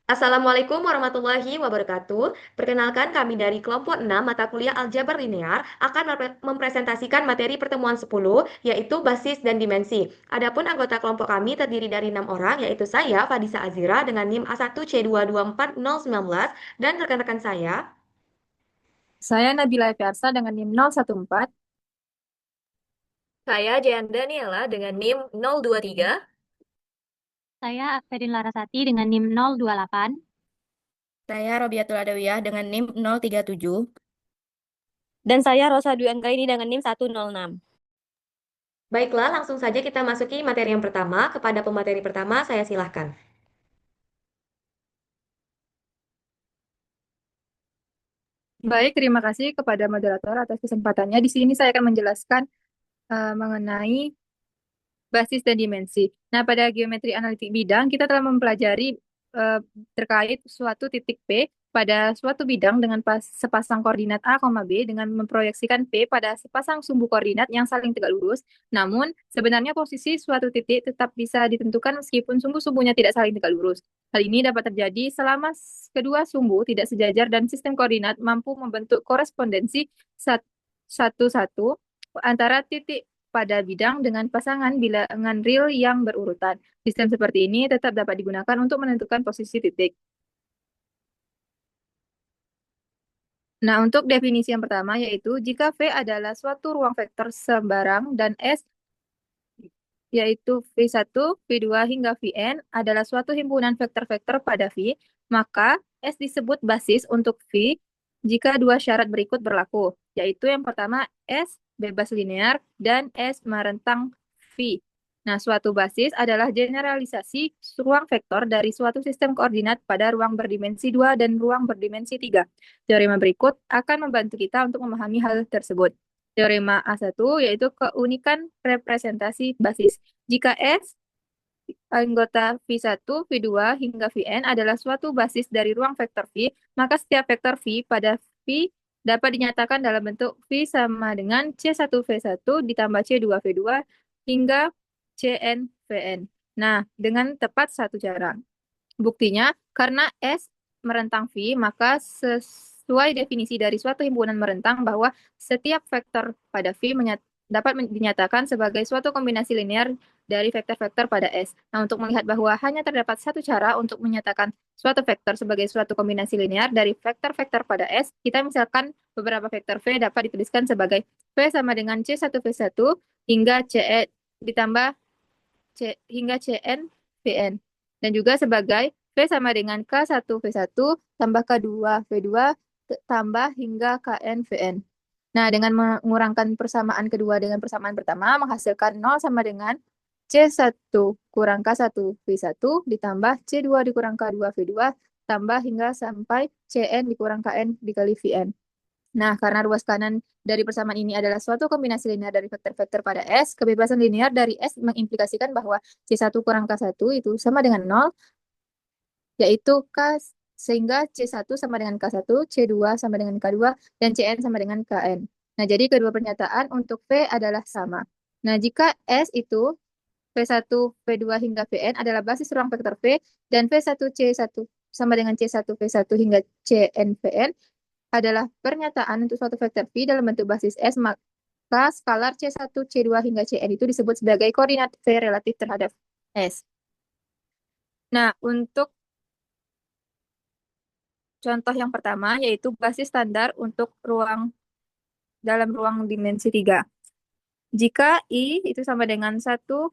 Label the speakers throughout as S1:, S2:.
S1: Assalamualaikum warahmatullahi wabarakatuh. Perkenalkan kami dari kelompok 6 mata kuliah Aljabar Linear akan mempresentasikan materi pertemuan 10 yaitu basis dan dimensi. Adapun anggota kelompok kami terdiri dari 6 orang yaitu saya Fadisa Azira dengan NIM A1C224019 dan rekan-rekan saya.
S2: Saya Nabila Fiarsa dengan NIM 014.
S3: Saya Jean Daniela dengan NIM 023.
S4: Saya Akverin Larasati dengan NIM 028.
S5: Saya Robiatul Adawiyah dengan NIM 037.
S6: Dan saya Rosa Dwi Anggraini dengan NIM 106.
S1: Baiklah, langsung saja kita masuki materi yang pertama. Kepada pemateri pertama, saya silahkan.
S2: Baik, terima kasih kepada moderator atas kesempatannya. Di sini saya akan menjelaskan mengenai basis dan dimensi. Nah, pada geometri analitik bidang, kita telah mempelajari eh, terkait suatu titik P pada suatu bidang dengan sepasang koordinat A, B dengan memproyeksikan P pada sepasang sumbu koordinat yang saling tegak lurus. Namun, sebenarnya posisi suatu titik tetap bisa ditentukan meskipun sumbu-sumbunya tidak saling tegak lurus. Hal ini dapat terjadi selama kedua sumbu tidak sejajar dan sistem koordinat mampu membentuk korespondensi satu-satu antara titik pada bidang dengan pasangan bilangan real yang berurutan. Sistem seperti ini tetap dapat digunakan untuk menentukan posisi titik. Nah, untuk definisi yang pertama yaitu jika V adalah suatu ruang vektor sembarang dan S yaitu V1, V2 hingga Vn adalah suatu himpunan vektor-vektor pada V, maka S disebut basis untuk V jika dua syarat berikut berlaku, yaitu yang pertama S bebas linear dan S merentang V. Nah, suatu basis adalah generalisasi ruang vektor dari suatu sistem koordinat pada ruang berdimensi 2 dan ruang berdimensi 3. Teorema berikut akan membantu kita untuk memahami hal tersebut. Teorema A1 yaitu keunikan representasi basis. Jika S anggota V1, V2 hingga Vn adalah suatu basis dari ruang vektor V, maka setiap vektor V pada V dapat dinyatakan dalam bentuk V sama dengan C1V1 ditambah C2V2 hingga CnVn. Nah, dengan tepat satu cara. Buktinya, karena S merentang V, maka sesuai definisi dari suatu himpunan merentang bahwa setiap vektor pada V dapat dinyatakan sebagai suatu kombinasi linear dari vektor-vektor pada S. Nah, untuk melihat bahwa hanya terdapat satu cara untuk menyatakan suatu vektor sebagai suatu kombinasi linear dari vektor-vektor pada S, kita misalkan beberapa vektor V dapat dituliskan sebagai V sama dengan C1V1 hingga CE ditambah hingga CN VN. Dan juga sebagai V sama dengan K1V1 tambah K2V2 tambah hingga KN VN. Nah, dengan mengurangkan persamaan kedua dengan persamaan pertama, menghasilkan 0 sama dengan C1 kurang K1V1 ditambah C2 dikurang K2V2 tambah hingga sampai CN dikurang KN dikali VN. Nah, karena ruas kanan dari persamaan ini adalah suatu kombinasi linear dari vektor-vektor pada S, kebebasan linear dari S mengimplikasikan bahwa C1 kurang K1 itu sama dengan 0, yaitu sehingga C1 sama dengan K1, C2 sama dengan K2, dan Cn sama dengan Kn. Nah, jadi kedua pernyataan untuk V adalah sama. Nah, jika S itu V1, V2 hingga Vn adalah basis ruang vektor V, dan V1, C1 sama dengan C1, V1 hingga Cn, Vn, adalah pernyataan untuk suatu vektor V dalam bentuk basis S, maka skalar C1, C2 hingga Cn itu disebut sebagai koordinat V relatif terhadap S. Nah, untuk contoh yang pertama yaitu basis standar untuk dalam ruang dimensi 3. Jika I itu sama dengan 1,0,0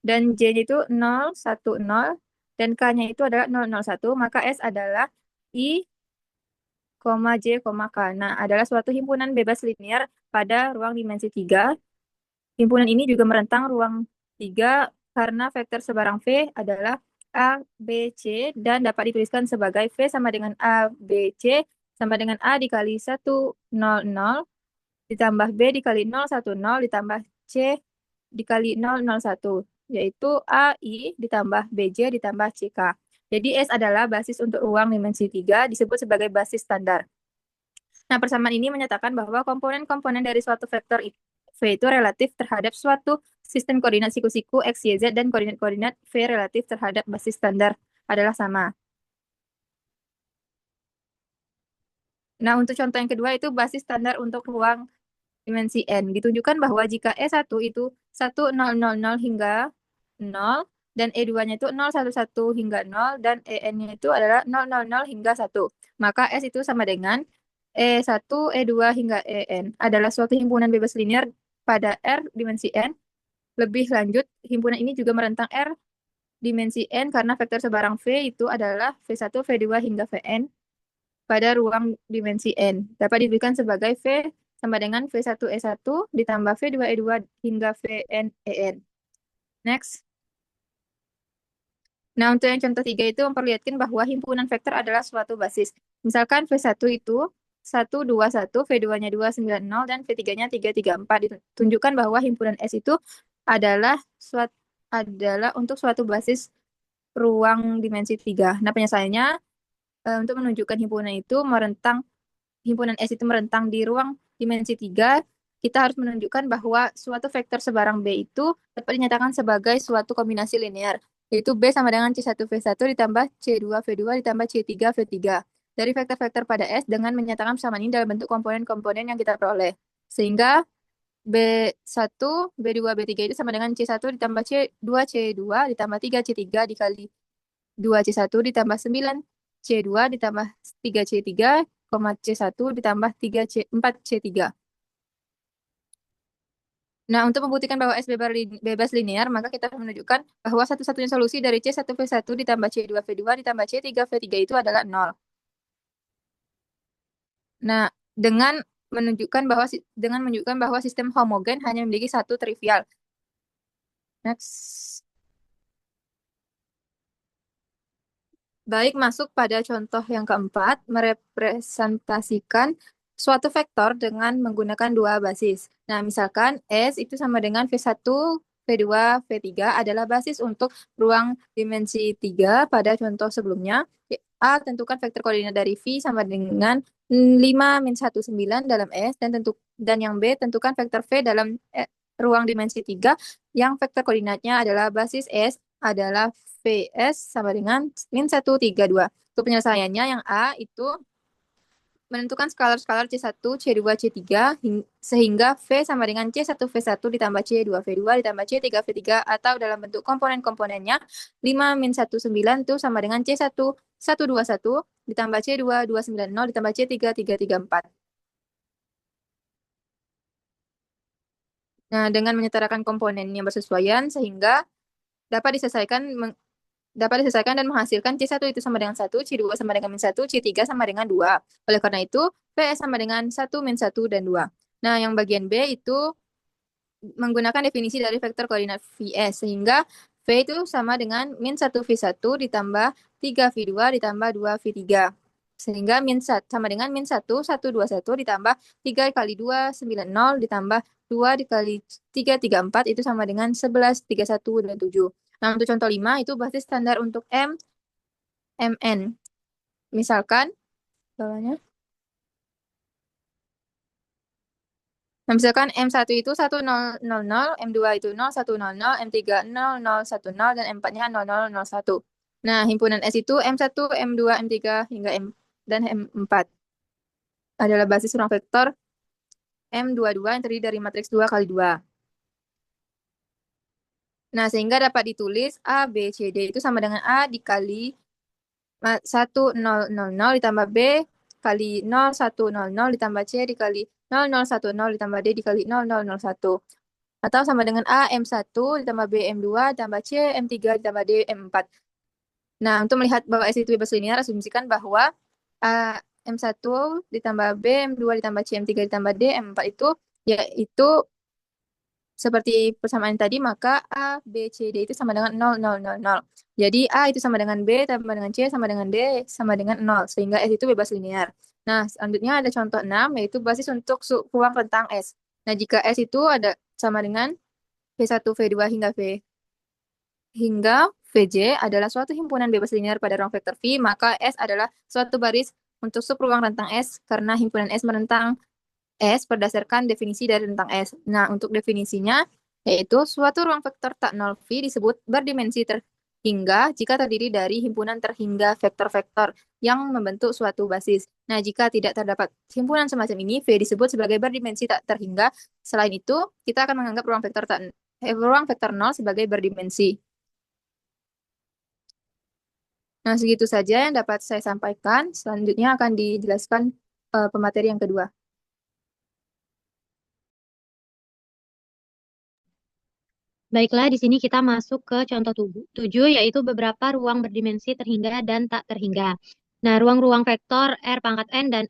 S2: dan J itu 0,10 dan K-nya itu adalah 0,01, maka S adalah I, J, K. Nah, adalah suatu himpunan bebas linear pada ruang dimensi 3. Himpunan ini juga merentang ruang 3 karena vektor sebarang V adalah A, B, C dan dapat dituliskan sebagai V sama dengan A, B, C sama dengan A dikali 100 ditambah B dikali 010 ditambah C dikali 001, yaitu AI ditambah BJ ditambah CK. Jadi S adalah basis untuk ruang dimensi 3 disebut sebagai basis standar. Nah, persamaan ini menyatakan bahwa komponen-komponen dari suatu vektor V itu relatif terhadap suatu sistem koordinat siku-siku X, Y, Z dan koordinat-koordinat V relatif terhadap basis standar adalah sama. Nah, untuk contoh yang kedua itu basis standar untuk ruang dimensi n. Ditunjukkan bahwa jika E1 itu 1000 hingga 0, dan E2-nya itu 011 hingga 0, dan En-nya itu adalah 000 hingga 1. Maka S itu sama dengan E1, E2 hingga En adalah suatu himpunan bebas linear pada R dimensi n. Lebih lanjut, himpunan ini juga merentang R dimensi n karena vektor sebarang V itu adalah V1, V2 hingga Vn pada ruang dimensi n. Dapat diberikan sebagai V sama dengan V1 E1 ditambah V2 E2 hingga Vn En. Next. Nah, untuk yang contoh 3 itu memperlihatkan bahwa himpunan vektor adalah suatu basis. Misalkan V1 itu 121, V2-nya 290, dan V3-nya 334. Ditunjukkan bahwa himpunan S itu adalah untuk suatu basis ruang dimensi 3. Nah, penyelesaiannya untuk menunjukkan himpunan S itu merentang di ruang dimensi 3, kita harus menunjukkan bahwa suatu vektor sebarang B itu dapat dinyatakan sebagai suatu kombinasi linear, yaitu B sama dengan C1V1 ditambah C2V2 ditambah C3V3 dari vektor-vektor pada S dengan menyatakan persamaan ini dalam bentuk komponen-komponen yang kita peroleh. Sehingga B1, B2, B3 itu sama dengan C1 ditambah C2C2 ditambah 3C3 dikali 2C1 ditambah 9C2 ditambah 3C3, C1 ditambah 4C3. Nah, untuk membuktikan bahwa S bebas linear, maka kita harus menunjukkan bahwa satu-satunya solusi dari C1V1 ditambah C2V2 ditambah C3V3 itu adalah 0. Nah, dengan menunjukkan bahwa sistem homogen hanya memiliki satu trivial. Next. Baik, masuk pada contoh yang keempat, merepresentasikan suatu vektor dengan menggunakan dua basis. Nah, misalkan S itu sama dengan V1, V2, V3 adalah basis untuk ruang dimensi 3 pada contoh sebelumnya. A, tentukan vektor koordinat dari V sama dengan 5-19 dalam S, dan yang B, tentukan vektor V dalam ruang dimensi 3 yang vektor koordinatnya adalah basis S adalah VS sama dengan -1, 3, 2. Untuk penyelesaiannya yang A itu menentukan skalar-skalar C1, C2, C3 sehingga V sama dengan C1V1 ditambah C2V2 ditambah C3V3 atau dalam bentuk komponen-komponennya 5-19 itu sama dengan C1, 121 ditambah C2, 290 ditambah C3, 334. Nah, dengan menyetarakan komponen yang bersesuaian sehingga dapat diselesaikan dan menghasilkan C1 itu sama dengan 1, C2 sama dengan -1, C3 sama dengan 2. Oleh karena itu, VS sama dengan 1, -1, dan 2. Nah, yang bagian B itu menggunakan definisi dari vektor koordinat VS, sehingga V itu sama dengan -1V1 ditambah 3V2 ditambah 2V3. Sehingga sama dengan -1, 121 ditambah 3 kali 2, 90 ditambah 2 dikali 3, 34 itu sama dengan 11, 31, dan 7. Nah, untuk contoh 5 itu basis standar untuk MN. Misalkan, bawahnya. Nah, misalkan M1 itu 1000, M2 itu 0100, M3 0010, dan M4-nya 0001. Nah, himpunan S itu M1, M2, M3, hingga dan M4 adalah basis ruang vektor M22 yang terdiri dari matriks 2 kali 2. Nah, sehingga dapat ditulis A, B, C, D itu sama dengan A dikali 1000 ditambah B kali 0100 ditambah C dikali 0010 ditambah D dikali 0001. Atau sama dengan A, M1 ditambah B, M2 ditambah C, M3 ditambah D, M4. Nah, untuk melihat bahwa S itu bebas linear, asumsikan bahwa M1 ditambah B, M2 ditambah C, M3 ditambah D, M4 itu yaitu seperti persamaan tadi, maka A, B, C, D itu sama dengan 0000. Jadi A itu sama dengan B, tambah dengan C, sama dengan D, sama dengan 0. Sehingga S itu bebas linear. Nah, selanjutnya ada contoh 6, yaitu basis untuk ruang rentang S. Nah, jika S itu ada sama dengan V1, V2 hingga VJ adalah suatu himpunan bebas linear pada ruang vektor V, maka S adalah suatu baris untuk subruang rentang S karena himpunan S merentang S berdasarkan definisi dari rentang S. Nah, untuk definisinya yaitu suatu ruang vektor tak nol V disebut berdimensi hingga jika terdiri dari himpunan terhingga vektor-vektor yang membentuk suatu basis. Nah, jika tidak terdapat himpunan semacam ini, V disebut sebagai berdimensi tak terhingga. Selain itu, kita akan menganggap ruang vektor 0 sebagai berdimensi. Nah, segitu saja yang dapat saya sampaikan. Selanjutnya akan dijelaskan pemateri yang kedua.
S4: Baiklah, di sini kita masuk ke contoh 7, yaitu beberapa ruang berdimensi terhingga dan tak terhingga. Nah, ruang-ruang vektor R pangkat N dan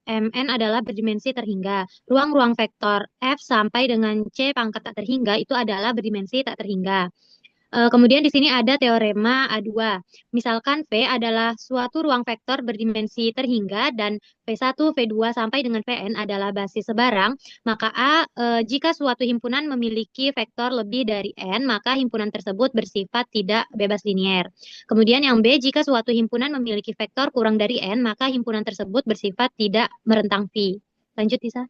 S4: Mn adalah berdimensi terhingga. Ruang-ruang vektor F sampai dengan C pangkat tak terhingga itu adalah berdimensi tak terhingga. Kemudian di sini ada teorema A2. Misalkan V adalah suatu ruang vektor berdimensi terhingga dan V1, V2 sampai dengan Vn adalah basis sebarang, maka jika suatu himpunan memiliki vektor lebih dari N, maka himpunan tersebut bersifat tidak bebas linier. Kemudian yang B, jika suatu himpunan memiliki vektor kurang dari N, maka himpunan tersebut bersifat tidak merentang V. Lanjut, Tisa.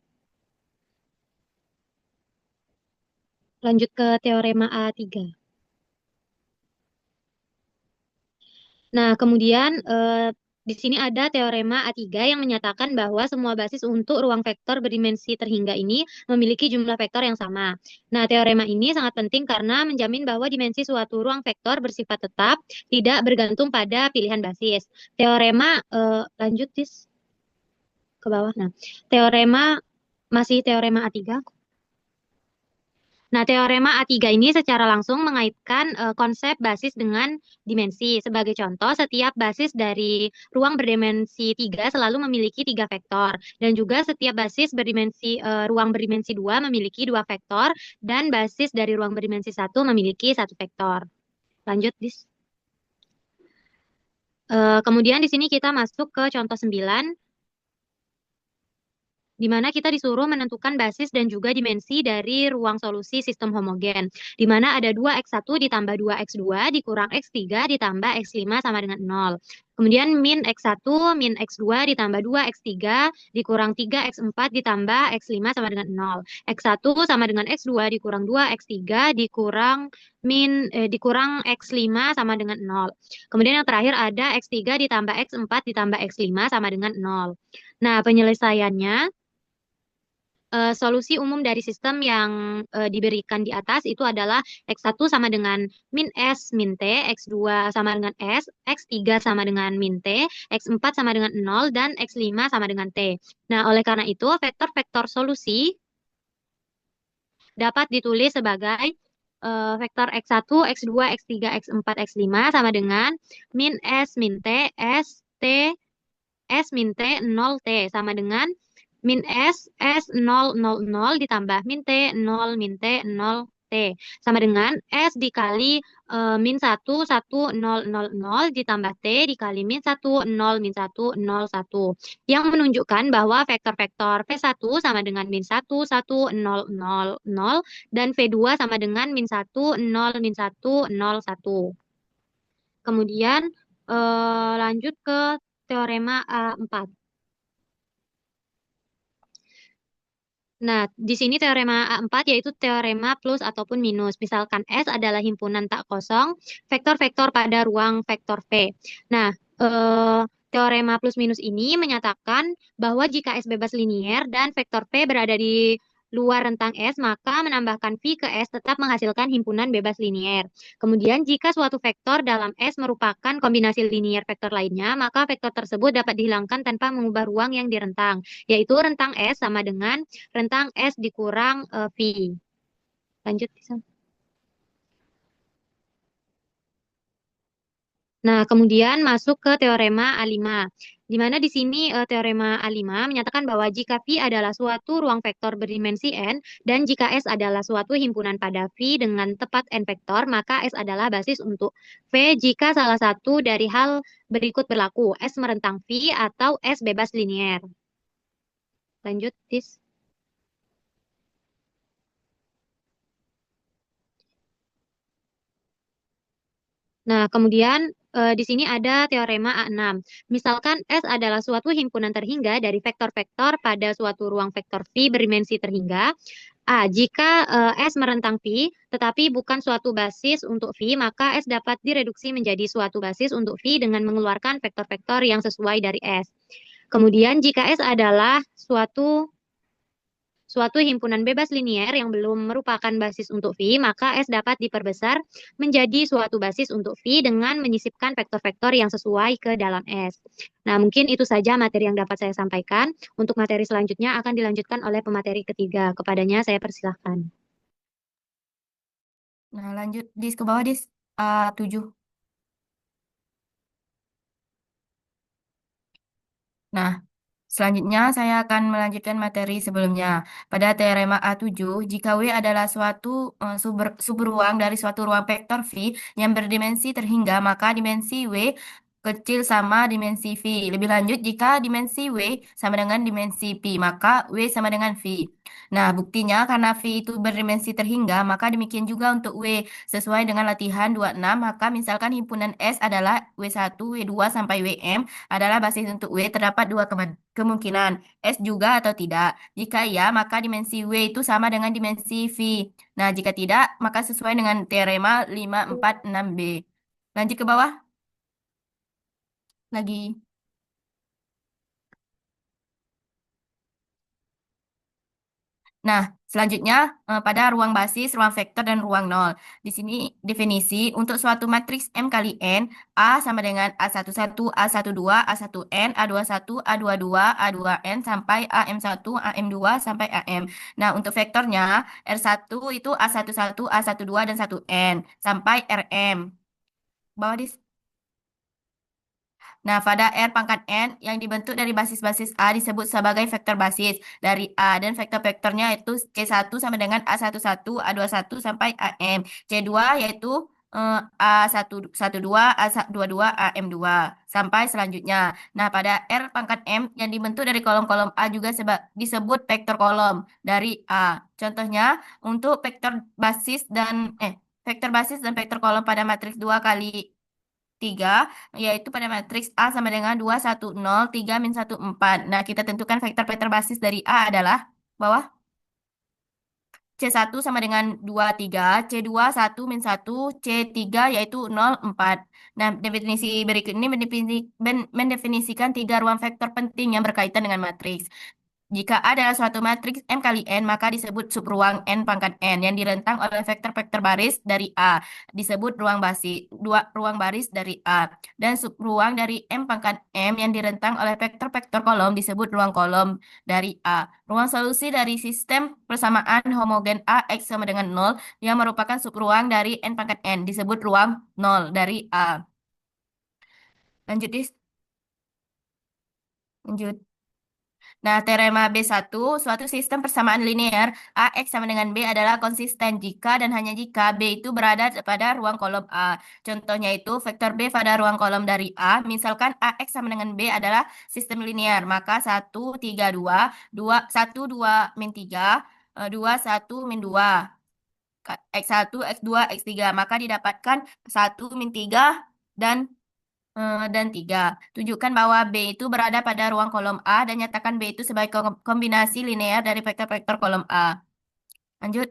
S4: Lanjut ke teorema A3. Nah, kemudian di sini ada teorema A3 yang menyatakan bahwa semua basis untuk ruang vektor berdimensi terhingga ini memiliki jumlah vektor yang sama. Nah, teorema ini sangat penting karena menjamin bahwa dimensi suatu ruang vektor bersifat tetap, tidak bergantung pada pilihan basis. Teorema, lanjut, Tis, ke bawah. Nah, masih teorema A3. Nah, teorema A3 ini secara langsung mengaitkan konsep basis dengan dimensi. Sebagai contoh, setiap basis dari ruang berdimensi 3 selalu memiliki 3 vektor. Dan juga setiap basis ruang berdimensi 2 memiliki 2 vektor. Dan basis dari ruang berdimensi 1 memiliki 1 vektor. Lanjut, Dis. Kemudian di sini kita masuk ke contoh 9. Di mana kita disuruh menentukan basis dan juga dimensi dari ruang solusi sistem homogen, di mana ada 2x1 ditambah 2x2 dikurang x3 ditambah x5 sama dengan 0. Kemudian min x1, min x2 ditambah 2x3 dikurang 3x4 ditambah x5 sama dengan 0. x1 sama dengan x2 dikurang 2x3 dikurang dikurang x5 sama dengan 0. Kemudian yang terakhir ada x3 ditambah x4 ditambah x5 sama dengan 0. Nah, penyelesaiannya, solusi umum dari sistem yang diberikan di atas itu adalah X1 sama dengan min S min T, X2 sama dengan S, X3 sama dengan min T, X4 sama dengan 0, dan X5 sama dengan T. Nah, oleh karena itu, vektor-vektor solusi dapat ditulis sebagai vektor X1, X2, X3, X4, X5 sama dengan min S min T, S, T, S min T, 0T sama dengan min S 0, 0, 0 ditambah min T, 0, min T, 0, T. Sama dengan S dikali min 1, 1, 0, 0, 0 ditambah T dikali min 1, 0, min 1, 0, 1. Yang menunjukkan bahwa vektor-vektor V1 sama dengan min 1, 1, 0, 0, 0 dan V2 sama dengan min 1, 0, min 1, 0, 1. Kemudian lanjut ke teorema A4. Nah, di sini teorema A4 yaitu teorema plus ataupun minus. Misalkan S adalah himpunan tak kosong, vektor-vektor pada ruang vektor V. Nah, teorema plus minus ini menyatakan bahwa jika S bebas linier dan vektor V berada di luar rentang S, maka menambahkan V ke S tetap menghasilkan himpunan bebas linier. Kemudian, jika suatu vektor dalam S merupakan kombinasi linier vektor lainnya, maka vektor tersebut dapat dihilangkan tanpa mengubah ruang yang direntang, yaitu rentang S sama dengan rentang S dikurang V. Lanjut, Lisa. Nah, kemudian masuk ke teorema A5. Di mana di sini teorema A5 menyatakan bahwa jika V adalah suatu ruang vektor berdimensi N, dan jika S adalah suatu himpunan pada V dengan tepat N vektor, maka S adalah basis untuk V jika salah satu dari hal berikut berlaku, S merentang V atau S bebas linier. Lanjut, Tis. Nah, kemudian di sini ada teorema A6. Misalkan S adalah suatu himpunan terhingga dari vektor-vektor pada suatu ruang vektor V berdimensi terhingga, Jika S merentang V, tetapi bukan suatu basis untuk V, maka S dapat direduksi menjadi suatu basis untuk V dengan mengeluarkan vektor-vektor yang sesuai dari S. Kemudian jika S adalah suatu himpunan bebas linier yang belum merupakan basis untuk V, maka S dapat diperbesar menjadi suatu basis untuk V dengan menyisipkan vektor-vektor yang sesuai ke dalam S. Nah, mungkin itu saja materi yang dapat saya sampaikan. Untuk materi selanjutnya akan dilanjutkan oleh pemateri ketiga. Kepadanya saya persilahkan.
S5: Nah, lanjut ke bawah, 7. Nah, selanjutnya saya akan melanjutkan materi sebelumnya. Pada teorema A7, jika W adalah suatu subruang dari suatu ruang vektor V yang berdimensi terhingga, maka dimensi W kecil sama dimensi V. Lebih lanjut, jika dimensi W sama dengan dimensi Pi, maka W sama dengan V. Nah, buktinya karena V itu berdimensi terhingga, maka demikian juga untuk W. Sesuai dengan latihan 26, maka misalkan himpunan S adalah W1, W2 sampai Wm adalah basis untuk W, terdapat dua kemungkinan, S juga atau tidak. Jika iya, maka dimensi W itu sama dengan dimensi V. Nah, jika tidak, maka sesuai dengan teorema 5, 4, 6b. Lanjut ke bawah. Lagi. Nah, selanjutnya pada ruang basis, ruang vektor, dan ruang nol. Di sini definisi untuk suatu matriks M kali N, A sama dengan A11, A12, A1N, A21, A22, A2N, sampai AM1, AM2, sampai AM. Nah, untuk vektornya, R1 itu A11, A12, dan 1N, sampai RM. Bawah di Nah, pada R pangkat N yang dibentuk dari basis-basis A disebut sebagai vektor basis dari A, dan vektor-vektornya itu C1 sama dengan A11, A21 sampai AM. C2 yaitu A12, A22, AM2 sampai selanjutnya. Nah, pada R pangkat M yang dibentuk dari kolom-kolom A juga disebut vektor kolom dari A. Contohnya untuk vektor basis dan vektor kolom pada matriks 2 kali 3, yaitu pada matriks A sama dengan 2, 1, 0, 3, min 1, 4. Nah, kita tentukan vektor-vektor basis dari A adalah bawah C1 sama dengan 2, 3, C2, 1, min 1, C3 yaitu 0, 4. Nah, definisi berikut ini mendefinisikan tiga ruang vektor penting yang berkaitan dengan matriks. Jika A adalah suatu matriks M kali N, maka disebut subruang N pangkat N yang direntang oleh vektor-vektor baris dari A, disebut ruang ruang baris dari A. Dan subruang dari M pangkat M yang direntang oleh vektor-vektor kolom disebut ruang kolom dari A. Ruang solusi dari sistem persamaan homogen A X sama dengan 0 yang merupakan subruang dari N pangkat N disebut ruang 0 dari A. Lanjut, Lanjut. Nah, teorema B1, suatu sistem persamaan linear AX sama dengan B adalah konsisten jika dan hanya jika B itu berada pada ruang kolom A. Contohnya itu vektor B pada ruang kolom dari A. Misalkan AX sama dengan B adalah sistem linear, maka 1, 3, 2, 2, 1, 2, min 3, 2, 1, min 2. X1, X2, X3. Maka didapatkan 1, min 3, dan 3. Tunjukkan bahwa B itu berada pada ruang kolom A dan nyatakan B itu sebagai kombinasi linear dari vektor-vektor kolom A. Lanjut.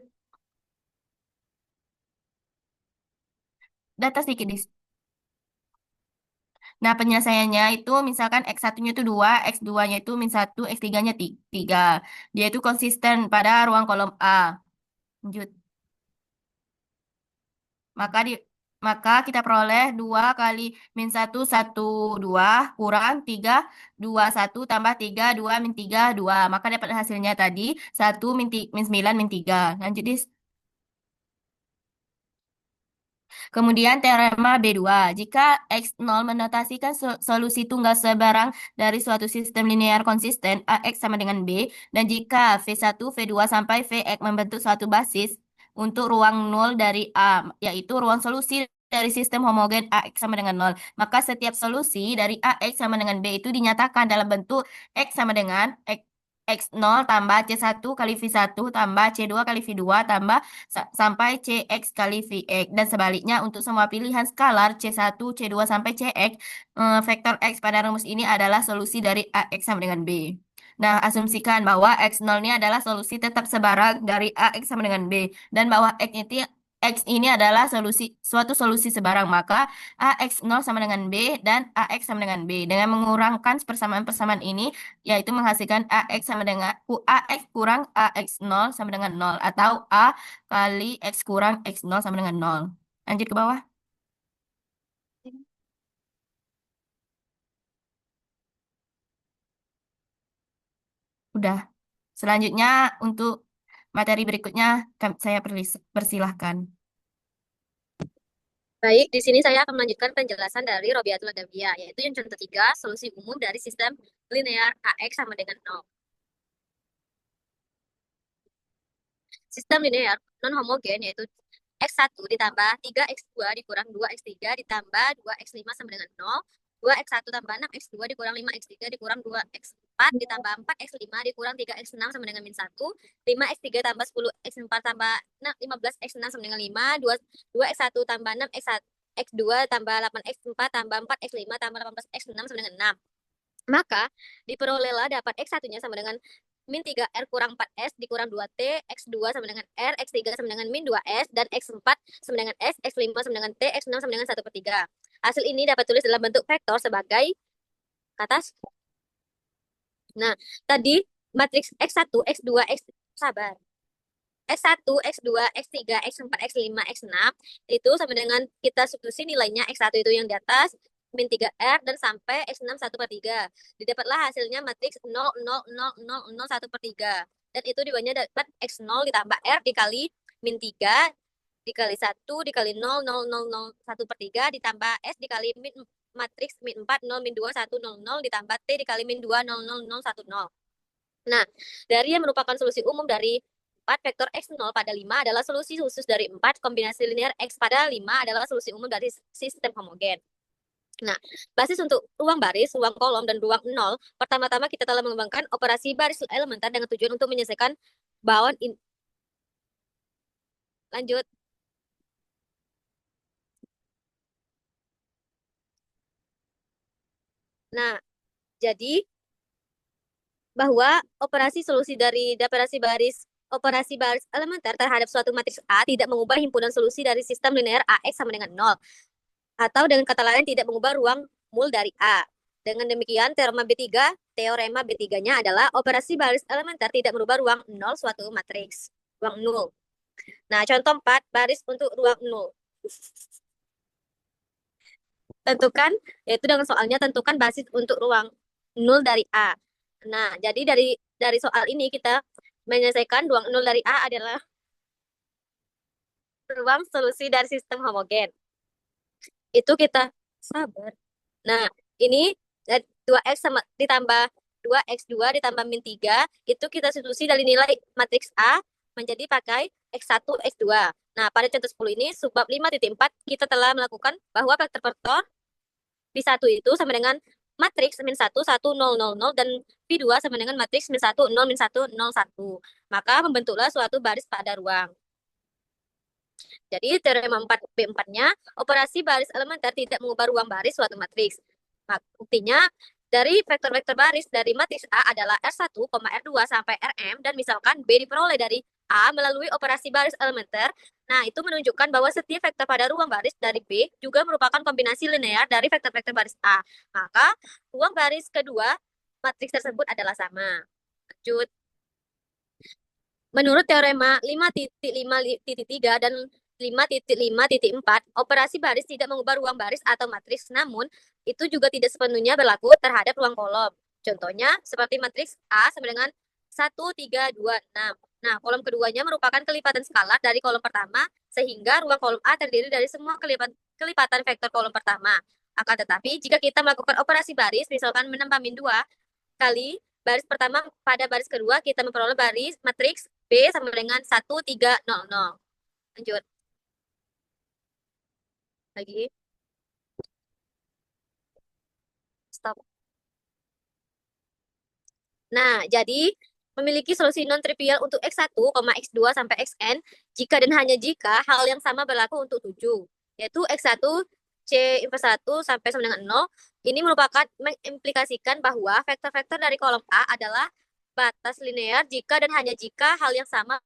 S5: Data sedikit, Dis. Nah, penyelesaiannya itu misalkan X1-nya itu 2, X2-nya itu min 1, X3-nya 3. Dia itu konsisten pada ruang kolom A. Lanjut. Maka kita peroleh 2 kali min 1, 1, 2, kurang 3, 2, 1, tambah 3, 2, min 3, 2. Maka dapat hasilnya tadi 1, min 9, min 3. Lanjut, Dis. Kemudian teorema B2. Jika X0 menotasikan solusi tunggal sebarang dari suatu sistem linear konsisten AX sama dengan B, dan jika V1, V2 sampai Vx membentuk suatu basis untuk ruang 0 dari A, yaitu ruang solusi dari sistem homogen AX sama dengan 0, maka setiap solusi dari AX sama dengan B itu dinyatakan dalam bentuk X sama dengan X0 tambah C1 kali V1 tambah C2 kali V2 tambah sampai CX kali VX. Dan sebaliknya untuk semua pilihan skalar C1, C2 sampai CX, vektor X pada rumus ini adalah solusi dari AX sama dengan B. Nah, asumsikan bahwa X0 ini adalah solusi tetap sebarang dari AX sama dengan B. Dan bahwa X ini adalah suatu solusi sebarang. Maka AX0 sama dengan B dan AX sama dengan B. Dengan mengurangkan persamaan-persamaan ini, yaitu menghasilkan AX sama dengan AX kurang AX0 sama dengan 0. Atau A kali X kurang X0 sama dengan 0. Lanjut ke bawah. Udah. Selanjutnya untuk materi berikutnya saya persilahkan.
S7: Baik, di sini saya akan melanjutkan penjelasan dari Robiatul Adawiyah, yaitu yang contoh 3, solusi umum dari sistem linear AX sama dengan 0. Sistem linear non-homogen yaitu X1 ditambah 3X2 dikurang 2X3 ditambah 2X5 sama dengan 0, 2X1 tambah 6X2 dikurang 5X3 dikurang 2X4 ditambah 4X5 dikurang 3X6 sama dengan min 1, 5X3 tambah 10X4 tambah 15X6 sama dengan 5, 2X1 tambah 6X1 X2 tambah 8X4 tambah 4X5 tambah 18X6 sama dengan 6. Maka diperolehlah dapat X1-nya sama dengan min 3R kurang 4S dikurang 2T, X2 sama dengan R, X3 sama dengan min 2S, dan X4 sama dengan S, X5 sama dengan T, X6 sama dengan 1/3. Hasil ini dapat tulis dalam bentuk vektor sebagai ke atas. Nah, tadi matriks X1, X2, sabar. X1, X2, X3, X4, X5, X6 itu sama dengan kita substitusi nilainya X1 itu yang di atas, min 3R dan sampai X6 1/3. Didapatlah hasilnya matriks 0, 0, 0, 0, 0, 1/3. Dan itu dibawahnya dapat X0 ditambah R dikali min 3 dikali 1 dikali 0, 0, 0, 0, 1/3 ditambah S dikali min matriks min 4, 0, min 2, 1, 0, 0 ditambah T dikali min 2, 0, 0, 0, 1, 0. Nah, dari yang merupakan solusi umum dari 4 vektor X0 pada 5 adalah solusi khusus dari 4 kombinasi linear X pada 5 adalah solusi umum dari sistem homogen. Nah, basis untuk ruang baris, ruang kolom, dan ruang 0, pertama-tama kita telah mengembangkan operasi baris elementer dengan tujuan untuk menyelesaikan bound in. Lanjut. Nah, jadi bahwa operasi solusi dari operasi baris elementer terhadap suatu matriks A tidak mengubah himpunan solusi dari sistem linear AX sama dengan 0. Atau dengan kata lain tidak mengubah ruang mul dari A. Dengan demikian, teorema B3-nya adalah operasi baris elementer tidak merubah ruang 0 suatu matriks, ruang 0. Nah, contoh 4, baris untuk ruang 0. Tentukan, yaitu dengan soalnya tentukan basis untuk ruang 0 dari A. Nah, jadi dari soal ini kita menyelesaikan ruang 0 dari A adalah ruang solusi dari sistem homogen. Itu kita sabar. Nah, ini 2X sama ditambah 2X2 ditambah min 3, itu kita substitusi dari nilai matriks A menjadi pakai X1, X2. Nah, pada contoh 10 ini, subbab 5.4, kita telah melakukan bahwa vektor V1 itu sama dengan matriks min 1, 1, 0, 0, 0, dan V2 sama dengan matriks min 1, 0, min 1, 0, 1. Maka membentuklah suatu baris pada ruang. Jadi teorema 4B4-nya, operasi baris elementer tidak mengubah ruang baris suatu matriks. Buktinya, dari vektor-vektor baris dari matriks A adalah R1, R2 sampai Rm, dan misalkan B diperoleh dari A melalui operasi baris elementer. Nah, itu menunjukkan bahwa setiap vektor pada ruang baris dari B juga merupakan kombinasi linear dari vektor-vektor baris A. Maka, ruang baris kedua matriks tersebut adalah sama. Lanjut. Menurut teorema 5.5.3 dan 5.5.4, operasi baris tidak mengubah ruang baris atau matriks, namun itu juga tidak sepenuhnya berlaku terhadap ruang kolom. Contohnya seperti matriks A sama dengan 1, 3, 2, 6. Nah, kolom keduanya merupakan kelipatan skalar dari kolom pertama, sehingga ruang kolom A terdiri dari semua kelipatan vektor kolom pertama. Akan tetapi, jika kita melakukan operasi baris, misalkan menambah min 2 kali baris pertama pada baris kedua, kita memperoleh baris matriks B sama dengan 1, 3, 0, 0. Lanjut. Lagi. Stop. Nah, jadi memiliki solusi non-trivial untuk X1, X2 sampai Xn jika dan hanya jika hal yang sama berlaku untuk 7, yaitu X1 C inverse 1 sampai sama dengan 0. Ini merupakan mengimplikasikan bahwa vektor-vektor dari kolom A adalah batas linear jika dan hanya jika hal yang sama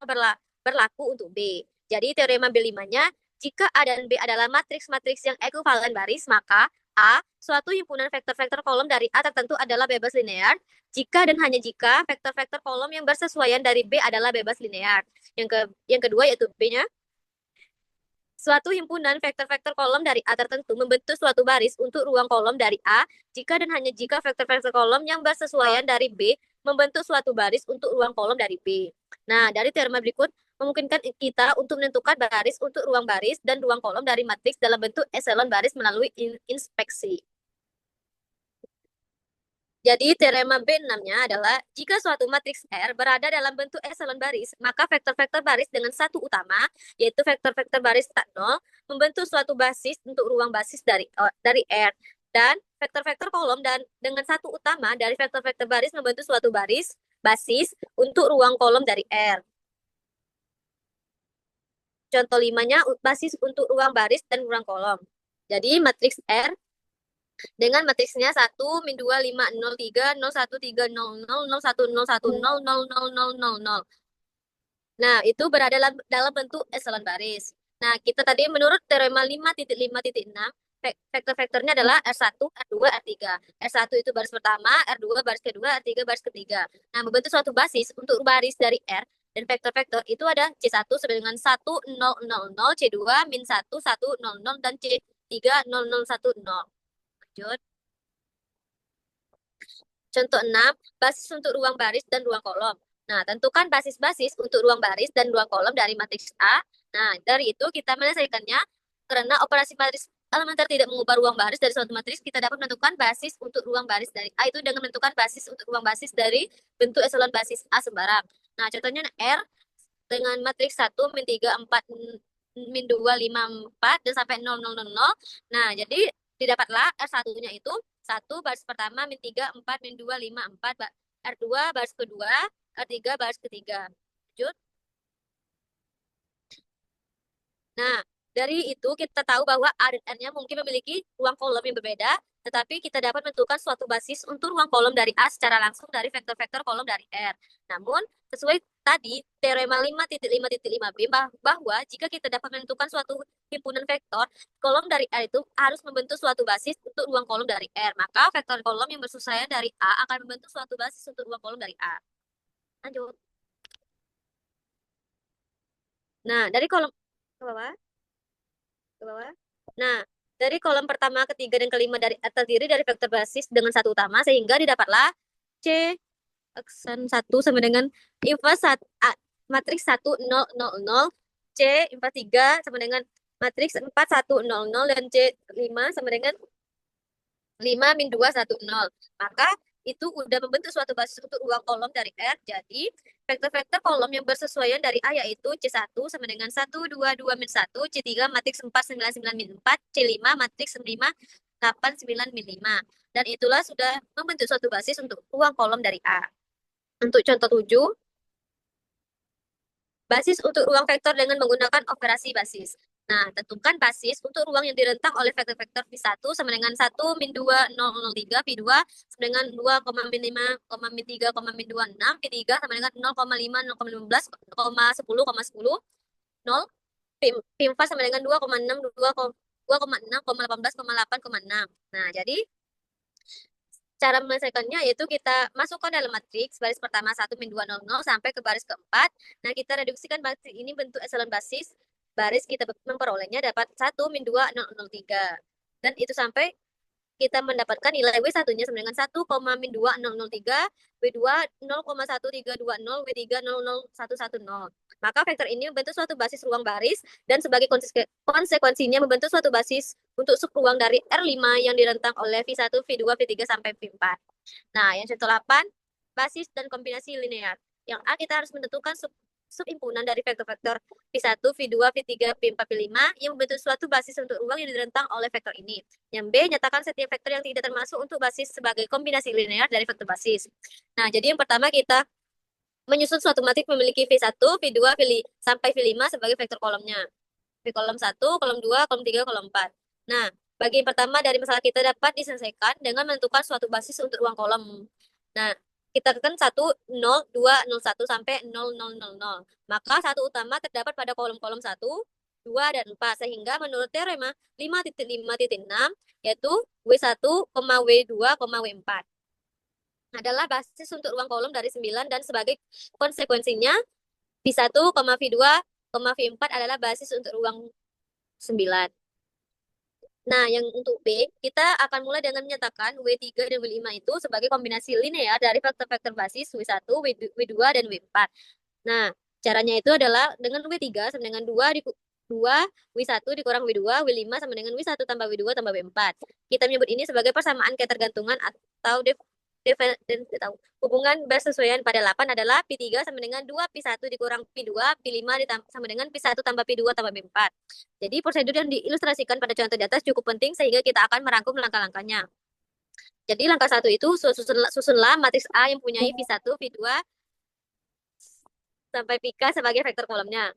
S7: berlaku untuk B. Jadi teorema B5-nya, jika A dan B adalah matriks-matriks yang ekuivalen baris, maka A, suatu himpunan vektor-vektor kolom dari A tertentu adalah bebas linear, jika dan hanya jika vektor-vektor kolom yang bersesuaian dari B adalah bebas linear. Yang kedua yaitu B-nya, suatu himpunan vektor-vektor kolom dari A tertentu membentuk suatu baris untuk ruang kolom dari A, jika dan hanya jika vektor-vektor kolom yang bersesuaian dari B membentuk suatu baris untuk ruang kolom dari B. Nah, dari teorema berikut memungkinkan kita untuk menentukan baris untuk ruang baris dan ruang kolom dari matriks dalam bentuk eselon baris melalui inspeksi. Jadi teorema B6-nya adalah jika suatu matriks R berada dalam bentuk eselon baris, maka vektor-vektor baris dengan satu utama, yaitu vektor-vektor baris tak nol, membentuk suatu basis untuk ruang basis dari R. Dan vektor-vektor kolom dan dengan satu utama dari vektor-vektor baris membentuk suatu basis untuk ruang kolom dari R. Contoh 5-nya basis untuk ruang baris dan ruang kolom. Jadi matriks R dengan matriksnya 1, min 2, 5, 0, 3, 0, 1, 3, 0, 0, 0, 1, 0, 1, 0, 0, 0, 0, 0, 0. Nah, itu berada dalam bentuk eselon baris. Nah, kita tadi menurut teorema 5.5.6, vektor-vektornya adalah R1, R2, R3. R1 itu baris pertama, R2 baris kedua, R3 baris ketiga. Nah, membentuk suatu basis untuk baris dari R dan vektor-vektor itu ada C1 sama dengan 1, 0, 0, 0, C2, min 1, 1, 0, 0, dan C3, 0, 0, 1, 0. Lanjut. Contoh 6, basis untuk ruang baris dan ruang kolom. Nah, tentukan basis-basis untuk ruang baris dan ruang kolom dari matriks A. Nah, dari itu kita menyelesaikannya karena operasi matriks elementer tidak mengubah ruang baris dari suatu matriks, kita dapat menentukan basis untuk ruang baris dari A itu dengan menentukan basis untuk ruang basis dari bentuk eselon basis A sembarang. Nah, contohnya R dengan matriks 1, min 3, 4, min 2, 5, 4, dan sampai 0, 0, 0, 0. Nah, jadi didapatlah R1-nya itu 1 baris pertama, min 3, 4, min 2, 5, 4, R2 baris kedua, R3 baris ketiga. Lanjut. Nah, dari itu kita tahu bahwa A dan R-nya mungkin memiliki ruang kolom yang berbeda, tetapi kita dapat menentukan suatu basis untuk ruang kolom dari A secara langsung dari vektor-vektor kolom dari R. Namun, sesuai tadi, teorema 5.5.5b bahwa jika kita dapat menentukan suatu himpunan vektor, kolom dari R itu harus membentuk suatu basis untuk ruang kolom dari R. Maka vektor kolom yang bersesuaian dari A akan membentuk suatu basis untuk ruang kolom dari A. Lanjut. Nah, dari kolom ke bawah. Ke bawah. Nah, dari kolom pertama, ketiga, dan kelima terdiri dari vektor basis dengan satu utama, sehingga didapatlah C aksen 1 sama dengan inverse matriks 1, 0, 0, 0, C inverse 3 sama dengan matriks 4, 1, 0, 0, dan C5 sama dengan 5, min 2, 1, 0. Maka itu udah membentuk suatu basis untuk ruang kolom dari R. Jadi, vektor-vektor kolom yang bersesuaian dari A yaitu C1 sama dengan 1, 2, 2, min 1, C3 matriks 4, 9, 9, min 4, C5 matriks 5, 8, 9, min 5. Dan itulah sudah membentuk suatu basis untuk ruang kolom dari A. Untuk contoh 7, basis untuk ruang vektor dengan menggunakan operasi basis. Nah, tentukan basis untuk ruang yang direntang oleh vektor-vektor V1 sama dengan 1, min 2, 0, 0, 3, V2 sama dengan 2, min 5, min 3, min 2, 6, V3 sama dengan 0,5, 0,15, 10, 10, 0, V4 sama dengan 2,6, 2,6, 18, 8,6. Nah, jadi cara menyelesaikannya yaitu kita masukkan dalam matriks baris pertama 1, min 2, 0, 0 sampai ke baris keempat. Nah, kita reduksikan matriks ini bentuk eselon basis. Baris kita memperolehnya dapat 1, min 2, 0, 0, 3. Dan itu sampai kita mendapatkan nilai W1-nya sama dengan 1, min 2, 0, 0, 3, W2 0,1320, W3 00110. Maka vektor ini membentuk suatu basis ruang baris dan sebagai konsekuensinya membentuk suatu basis untuk subruang dari R5 yang direntang oleh V1, V2, V3 sampai V4. Nah, yang contoh 8, basis dan kombinasi linear. Yang A kita harus menentukan subhimpunan dari vektor-vektor V1, V2, V3, V4, V5 yang membentuk suatu basis untuk ruang yang direntang oleh vektor ini. Yang B, nyatakan setiap vektor yang tidak termasuk untuk basis sebagai kombinasi linear dari vektor basis. Nah, jadi yang pertama kita menyusun suatu matriks memiliki V1, V2, sampai V5 sebagai vektor kolomnya. V kolom 1, kolom 2, kolom 3, kolom 4. Nah, bagian pertama dari masalah kita dapat diselesaikan dengan menentukan suatu basis untuk ruang kolom. Nah, kita tekan 1, 0, 2, 0, 1 sampai 0, 0, 0, 0. Maka satu utama terdapat pada kolom-kolom 1, 2, dan 4. Sehingga menurut teorema 5.5.6 yaitu W1, W2, W4 adalah basis untuk ruang kolom dari 9 dan sebagai konsekuensinya V1, V2, V4 adalah basis untuk ruang 9. Nah, yang untuk B, kita akan mulai dengan menyatakan W3 dan W5 itu sebagai kombinasi linear dari vektor-vektor basis W1, W2, dan W4. Nah, caranya itu adalah dengan W3 sama dengan 2 W1 dikurang W2, W5 sama dengan W1 tambah W2 tambah W4. Kita menyebut ini sebagai persamaan ketergantungan atau hubungan bersesuaian pada 8 adalah P3 sama dengan 2P1 dikurang P2, P5 sama dengan P1 tambah P2 tambah P4. Jadi prosedur yang diilustrasikan pada contoh di atas cukup penting sehingga kita akan merangkum langkah-langkahnya. Jadi langkah 1 itu susunlah matriks A yang punya P1, P2 sampai Pk sebagai vektor kolomnya.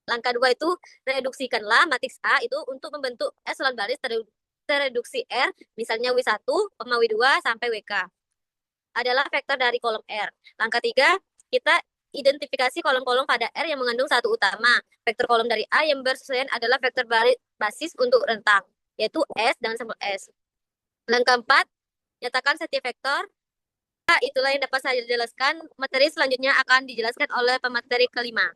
S7: Langkah 2 itu reduksikanlah matriks A itu untuk membentuk eselon baris terreduksi R, misalnya W1, W2 sampai WK adalah vektor dari kolom R. Langkah 3, kita identifikasi kolom-kolom pada R yang mengandung satu utama. Vektor kolom dari A yang bersesuaian adalah vektor basis untuk rentang, yaitu S dan simbol S. Langkah 4, nyatakan setiap vektor. Itulah yang dapat saya jelaskan. Materi selanjutnya akan dijelaskan oleh pemateri kelima.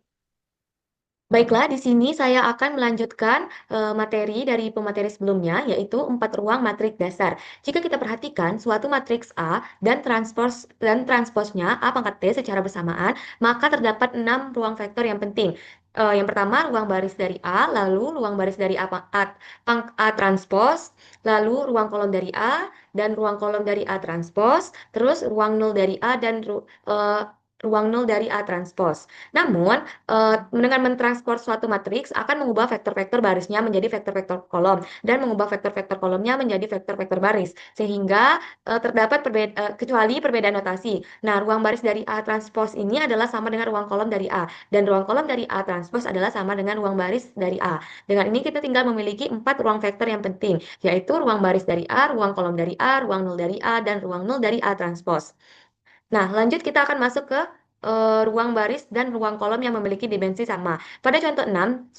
S1: Baiklah, di sini saya akan melanjutkan materi dari pemateri sebelumnya, yaitu 4 ruang matriks dasar. Jika kita perhatikan suatu matriks A dan transposnya A pangkat T secara bersamaan, maka terdapat 6 ruang vektor yang penting. Yang pertama, ruang baris dari A, lalu ruang baris dari A transpos, lalu ruang kolom dari A, dan ruang kolom dari A transpos, terus ruang nol dari A, dan ruang nol dari A transpos. Namun, dengan mentransport suatu matriks akan mengubah vektor-vektor barisnya menjadi vektor-vektor kolom dan mengubah vektor-vektor kolomnya menjadi vektor-vektor baris sehingga terdapat kecuali perbedaan notasi. Nah, ruang baris dari A transpos ini adalah sama dengan ruang kolom dari A dan ruang kolom dari A transpos adalah sama dengan ruang baris dari A. Dengan ini kita tinggal memiliki 4 ruang vektor yang penting, yaitu ruang baris dari A, ruang kolom dari A, ruang nol dari A, dan ruang nol dari A transpos. Nah, lanjut kita akan masuk ke ruang baris dan ruang kolom yang memiliki dimensi sama. Pada contoh 6,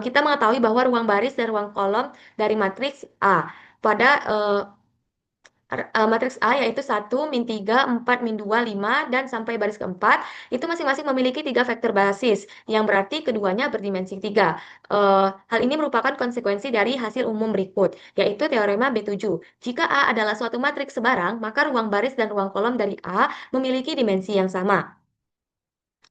S1: kita mengetahui bahwa ruang baris dan ruang kolom dari matriks A pada matriks A yaitu 1, min 3, 4, min 2, 5, dan sampai baris keempat itu masing-masing memiliki 3 vektor basis yang berarti keduanya berdimensi 3. Hal ini merupakan konsekuensi dari hasil umum berikut, yaitu teorema B7. Jika A adalah suatu matriks sebarang, maka ruang baris dan ruang kolom dari A memiliki dimensi yang sama.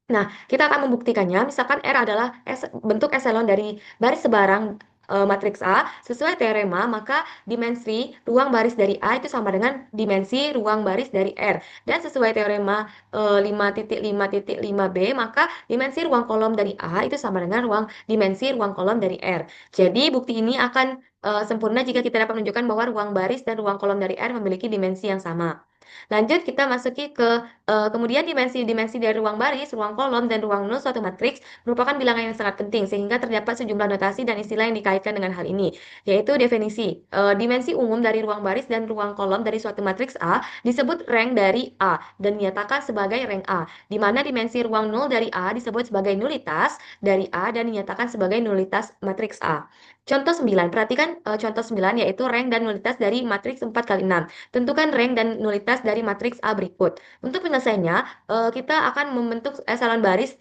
S1: Nah, kita akan membuktikannya. Misalkan R adalah bentuk eselon dari baris sebarang matriks A, sesuai teorema, maka dimensi ruang baris dari A itu sama dengan dimensi ruang baris dari R. Dan sesuai teorema 5.5.5b, maka dimensi ruang kolom dari A itu sama dengan dimensi ruang kolom dari R. Jadi, bukti ini akan sempurna jika kita dapat menunjukkan bahwa ruang baris dan ruang kolom dari R memiliki dimensi yang sama. Lanjut, kita masuki ke kemudian dimensi-dimensi dari ruang baris, ruang kolom, dan ruang nol suatu matriks merupakan bilangan yang sangat penting sehingga terdapat sejumlah notasi dan istilah yang dikaitkan dengan hal ini, yaitu definisi. Dimensi umum dari ruang baris dan ruang kolom dari suatu matriks A disebut rank dari A dan dinyatakan sebagai rank A, di mana dimensi ruang nol dari A disebut sebagai nulitas dari A dan dinyatakan sebagai nulitas matriks A. Contoh 9, perhatikan contoh 9 yaitu rank dan nulitas dari matriks 4x6. Tentukan rank dan nulitas dari matriks A berikut. Untuk penyelesaiannya, kita akan membentuk eselon baris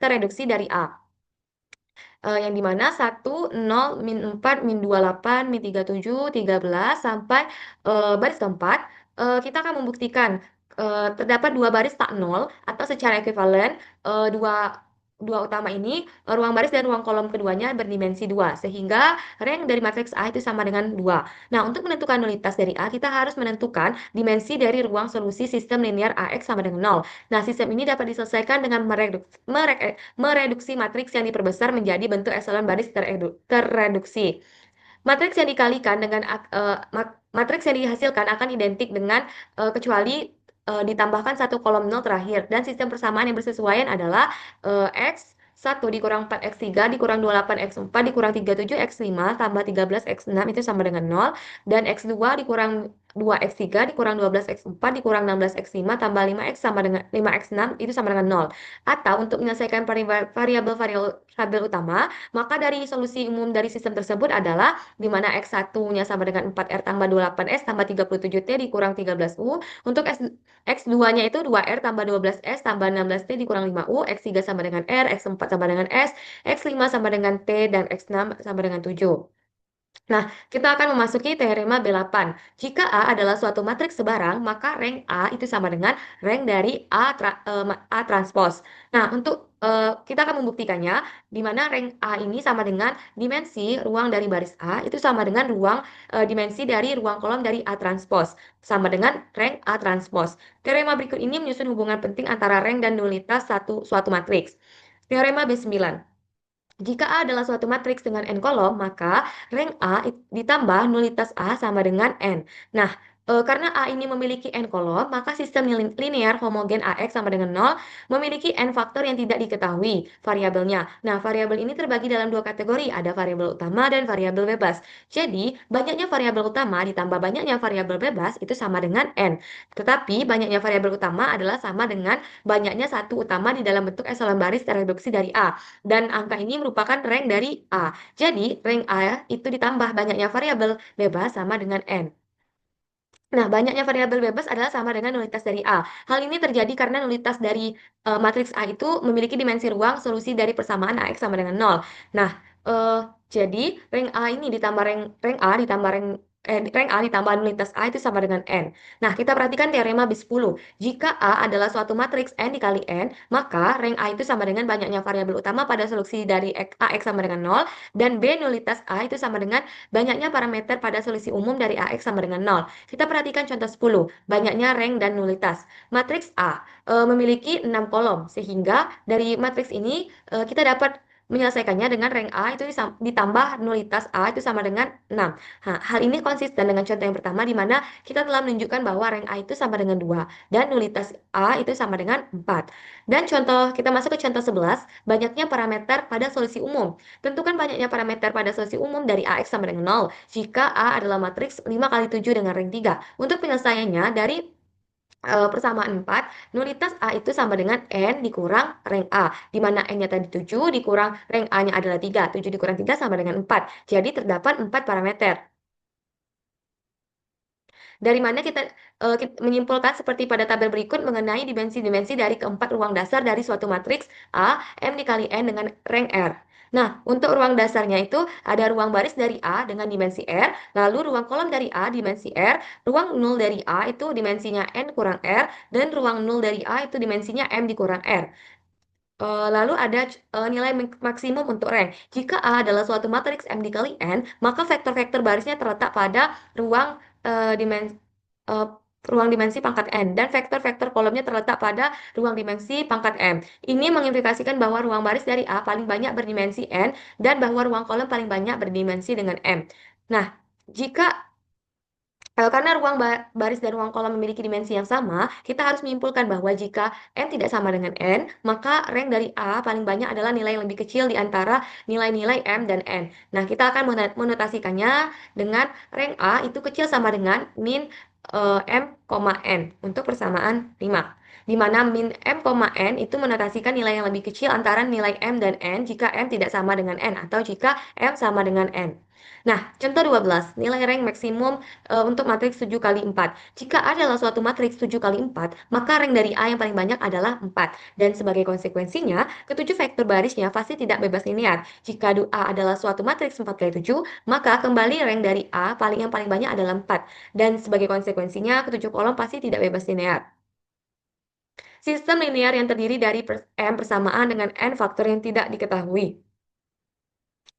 S1: terreduksi dari A. Yang dimana 1, 0, min 4, min 28, min 37, 13, sampai baris keempat, kita akan membuktikan terdapat 2 baris tak nol atau secara ekuivalen dua utama ini, ruang baris dan ruang kolom keduanya berdimensi 2, sehingga rank dari matriks A itu sama dengan 2. Nah, untuk menentukan nulitas dari A, kita harus menentukan dimensi dari ruang solusi sistem linear AX sama dengan 0. Nah, sistem ini dapat diselesaikan dengan mereduksi matriks yang diperbesar menjadi bentuk eselon baris terreduksi. Matriks yang dikalikan dengan matriks yang dihasilkan akan identik dengan kecuali ditambahkan satu kolom nol terakhir, dan sistem persamaan yang bersesuaian adalah X1 dikurang 4X3 dikurang 28X4 dikurang 37X5 tambah 13X6 itu sama dengan 0, dan X2 dikurang 2x3 dikurang 12x4 dikurang 16x5 tambah 5x sama dengan 5x6 itu sama dengan 0. Atau untuk menyelesaikan variabel utama, maka dari solusi umum dari sistem tersebut adalah di mana x1-nya sama dengan 4R tambah 28S tambah 37T dikurang 13U. Untuk x2-nya itu 2R tambah 12S tambah 16T dikurang 5U, x3 sama dengan R, x4 sama dengan S, x5 sama dengan T, dan x6 sama dengan 7. Nah, kita akan memasuki teorema B8. Jika A adalah suatu matriks sebarang, maka rank A itu sama dengan rank dari A transpose. Nah, untuk kita akan membuktikannya, di mana rank A ini sama dengan dimensi ruang dari baris A, itu sama dengan dimensi dari ruang kolom dari A transpose, sama dengan rank A transpose. Teorema berikut ini menyusun hubungan penting antara rank dan nulitas suatu matriks. Teorema B9. Jika A adalah suatu matriks dengan n kolom, maka rank A ditambah nulitas A sama dengan n. Nah, karena A ini memiliki n kolom, maka sistem linear homogen AX sama dengan 0 memiliki n faktor yang tidak diketahui variabelnya. Nah, variabel ini terbagi dalam dua kategori, ada variabel utama dan variabel bebas. Jadi, banyaknya variabel utama ditambah banyaknya variabel bebas itu sama dengan n. Tetapi, banyaknya variabel utama adalah sama dengan banyaknya satu utama di dalam bentuk eselon baris tereduksi dari A. Dan angka ini merupakan rank dari A. Jadi, rank A itu ditambah banyaknya variabel bebas sama dengan N. Nah, banyaknya variabel bebas adalah sama dengan nulitas dari A. Hal ini terjadi karena nulitas dari matriks A itu memiliki dimensi ruang solusi dari persamaan AX sama dengan 0. Nah, jadi rank A ini ditambah rank A ditambah rank A ditambah nulitas A itu sama dengan N. Nah, kita perhatikan teorema B10. Jika A adalah suatu matriks N dikali N, maka rank A itu sama dengan banyaknya variabel utama pada solusi dari AX sama dengan 0, dan B nulitas A itu sama dengan banyaknya parameter pada solusi umum dari AX sama dengan 0. Kita perhatikan contoh 10, banyaknya rank dan nulitas. Matriks A memiliki 6 kolom, sehingga dari matriks ini kita dapat menyelesaikannya dengan rank A itu ditambah nulitas A itu sama dengan 6. Nah, hal ini konsisten dengan contoh yang pertama di mana kita telah menunjukkan bahwa rank A itu sama dengan 2 dan nulitas A itu sama dengan 4. Dan kita masuk ke contoh 11, banyaknya parameter pada solusi umum. Tentukan banyaknya parameter pada solusi umum dari AX sama dengan 0 jika A adalah matriks 5 kali 7 dengan rank 3. Untuk penyelesaiannya dari persamaan 4, nulitas A itu sama dengan N dikurang rank A, di mana N-nya tadi 7 dikurang rank A-nya adalah 3. 7 dikurang 3 sama dengan 4. Jadi terdapat 4 parameter. Dari mana kita menyimpulkan seperti pada tabel berikut mengenai dimensi-dimensi dari keempat ruang dasar dari suatu matriks A, M dikali N dengan rank R. Nah, untuk ruang dasarnya itu ada ruang baris dari A dengan dimensi R, lalu ruang kolom dari A dimensi R, ruang nul dari A itu dimensinya N kurang R, dan ruang nul dari A itu dimensinya M dikurang R. Lalu ada nilai maksimum untuk rank. Jika A adalah suatu matriks M dikali N, maka vektor-vektor barisnya terletak pada uh, ruang dimensi pangkat N, dan vektor-vektor kolomnya terletak pada ruang dimensi pangkat M. Ini mengimplikasikan bahwa ruang baris dari A paling banyak berdimensi N, dan bahwa ruang kolom paling banyak berdimensi dengan M. Nah, karena ruang baris dan ruang kolom memiliki dimensi yang sama, kita harus menyimpulkan bahwa jika M tidak sama dengan N, maka rank dari A paling banyak adalah nilai yang lebih kecil di antara nilai-nilai M dan N. Nah, kita akan menotasikannya dengan rank A itu kecil sama dengan min M, N untuk persamaan 5. Di mana min M, N itu menotasikan nilai yang lebih kecil antara nilai M dan N jika M tidak sama dengan N atau jika M sama dengan N. Nah, contoh 12, nilai rank maksimum untuk matriks 7 kali 4. Jika A adalah suatu matriks 7 kali 4, maka rank dari A yang paling banyak adalah 4. Dan sebagai konsekuensinya, ketujuh vektor barisnya pasti tidak bebas linear. Jika A adalah suatu matriks 4 kali 7, maka kembali rank dari A yang paling banyak adalah 4. Dan sebagai konsekuensinya, ketujuh kolom pasti tidak bebas linear. Sistem linear yang terdiri dari M persamaan dengan N faktor yang tidak diketahui.